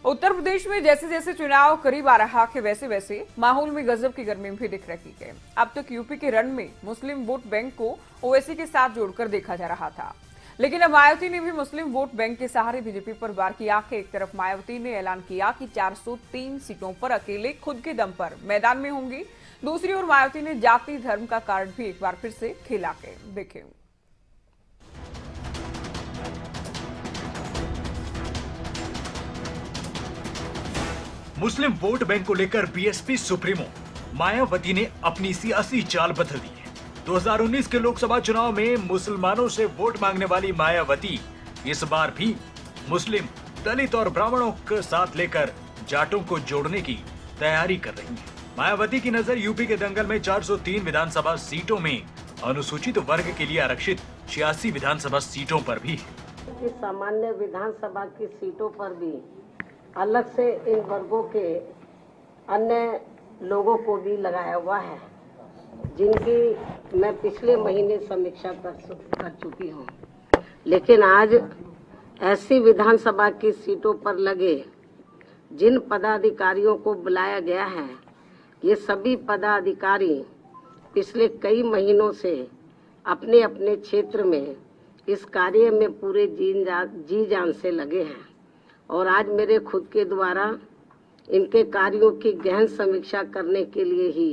उत्तर प्रदेश में जैसे जैसे चुनाव करीब आ रहा है वैसे वैसे माहौल में गजब की गर्मी भी दिख रही है। अब तक यूपी के रण में मुस्लिम वोट बैंक को ओवैसी के साथ जोड़कर देखा जा रहा था, लेकिन अब मायावती ने भी मुस्लिम वोट बैंक के सहारे बीजेपी पर वार किया है। एक तरफ मायावती ने ऐलान किया कि 403 सीटों पर अकेले खुद के दम पर मैदान में होंगी, दूसरी ओर मायावती ने जाति धर्म का कार्ड भी एक बार फिर से खेला के देखे। मुस्लिम वोट बैंक को लेकर बीएसपी सुप्रीमो मायावती ने अपनी सियासी चाल बदल दी है। 2019 के लोकसभा चुनाव में मुसलमानों से वोट मांगने वाली मायावती इस बार भी मुस्लिम, दलित और ब्राह्मणों के साथ लेकर जाटों को जोड़ने की तैयारी कर रही है। मायावती की नजर यूपी के दंगल में 403 विधानसभा सीटों में अनुसूचित वर्ग के लिए आरक्षित 86 विधानसभा सीटों पर भी है। सामान्य विधानसभा की सीटों पर भी अलग से इन वर्गों के अन्य लोगों को भी लगाया हुआ है, जिनकी मैं पिछले महीने समीक्षा कर चुकी हूँ। लेकिन आज ऐसी विधानसभा की सीटों पर लगे जिन पदाधिकारियों को बुलाया गया है, ये सभी पदाधिकारी पिछले कई महीनों से अपने अपने क्षेत्र में इस कार्य में पूरे जी जान से लगे हैं और आज मेरे खुद के द्वारा इनके कार्यों की गहन समीक्षा करने के लिए ही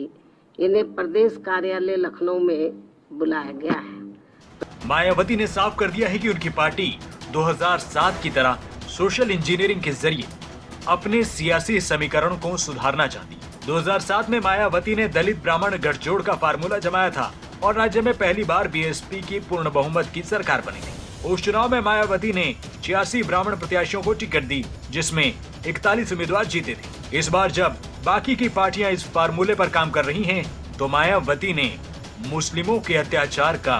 इन्हें प्रदेश कार्यालय लखनऊ में बुलाया गया है। मायावती ने साफ कर दिया है कि उनकी पार्टी 2007 की तरह सोशल इंजीनियरिंग के जरिए अपने सियासी समीकरणों को सुधारना चाहती है। 2007 में मायावती ने दलित ब्राह्मण गठजोड़ का फार्मूला जमाया था और राज्य में पहली बार बीएसपी की पूर्ण बहुमत की सरकार बनी थी। उस चुनाव में मायावती ने 86 ब्राह्मण प्रत्याशियों को टिकट दी, जिसमें 41 उम्मीदवार जीते थे। इस बार जब बाकी की पार्टियां इस फार्मूले पर काम कर रही हैं, तो मायावती ने मुस्लिमों के अत्याचार का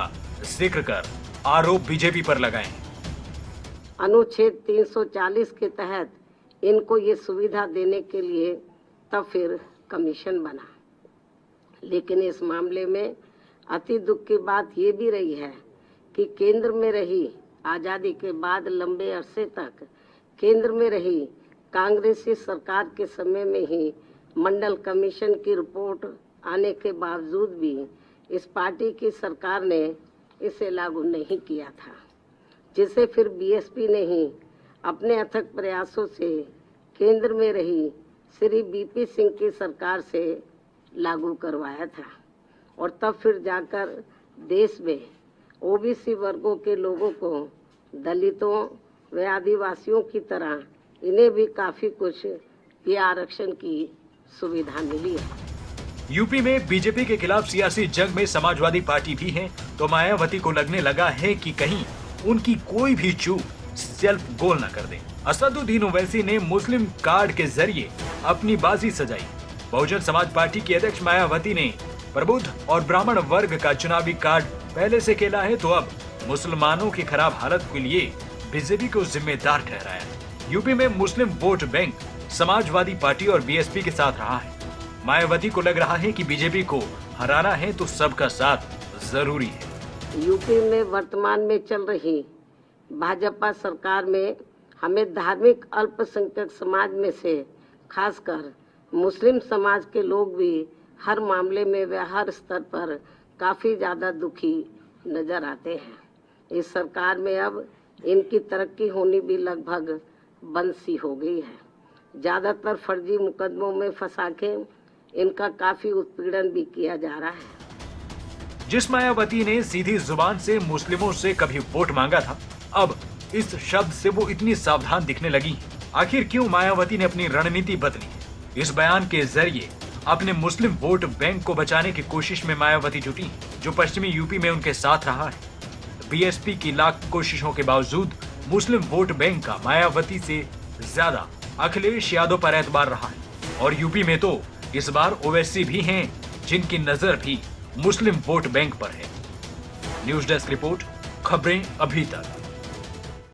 जिक्र कर आरोप बीजेपी पर लगाए। अनुच्छेद 340 के तहत इनको ये सुविधा देने के लिए तब फिर कमीशन बना, लेकिन इस मामले में अति दुख की बात ये भी रही है कि केंद्र में रही आज़ादी के बाद लंबे अरसे तक केंद्र में रही कांग्रेसी सरकार के समय में ही मंडल कमीशन की रिपोर्ट आने के बावजूद भी इस पार्टी की सरकार ने इसे लागू नहीं किया था, जिसे फिर बीएसपी ने ही अपने अथक प्रयासों से केंद्र में रही श्री बीपी सिंह की सरकार से लागू करवाया था और तब फिर जाकर देश में ओबीसी वर्गों के लोगों को, दलितों व आदिवासियों की तरह इन्हें भी काफी कुछ ये आरक्षण की सुविधा मिली है। यूपी में बीजेपी के खिलाफ सियासी जंग में समाजवादी पार्टी भी है, तो मायावती को लगने लगा है कि कहीं उनकी कोई भी चूक सेल्फ गोल न कर दे। असदुद्दीन ओवैसी ने मुस्लिम कार्ड के जरिए अपनी बाजी सजाई। बहुजन समाज पार्टी की अध्यक्ष मायावती ने प्रबुद्ध और ब्राह्मण वर्ग का चुनावी कार्ड पहले से खेला है, तो अब मुसलमानों की खराब हालत के लिए बीजेपी को जिम्मेदार ठहराया। यूपी में मुस्लिम वोट बैंक समाजवादी पार्टी और बीएसपी के साथ रहा है। मायावती को लग रहा है कि बीजेपी को हराना है तो सबका साथ जरूरी है। यूपी में वर्तमान में चल रही भाजपा सरकार में हमें धार्मिक अल्पसंख्यक समाज में से खासकर मुस्लिम समाज के लोग भी हर मामले में व हर स्तर पर काफी ज्यादा दुखी नजर आते हैं। इस सरकार में अब इनकी तरक्की होनी भी लगभग बंद सी हो गई है। ज्यादातर फर्जी मुकदमों में फंसा के इनका काफी उत्पीड़न भी किया जा रहा है। जिस मायावती ने सीधी जुबान से मुस्लिमों से कभी वोट मांगा था, अब इस शब्द से वो इतनी सावधान दिखने लगी। आखिर क्यों मायावती ने अपनी रणनीति बदली? इस बयान के जरिए अपने मुस्लिम वोट बैंक को बचाने की कोशिश में मायावती जुटी, जो पश्चिमी यूपी में उनके साथ रहा है। बीएसपी की लाख कोशिशों के बावजूद मुस्लिम वोट बैंक का मायावती से ज्यादा अखिलेश यादव पर एतबार रहा है और यूपी में तो इस बार ओवैसी भी हैं, जिनकी नजर भी मुस्लिम वोट बैंक पर है। न्यूज डेस्क रिपोर्ट, खबरें अभी तक।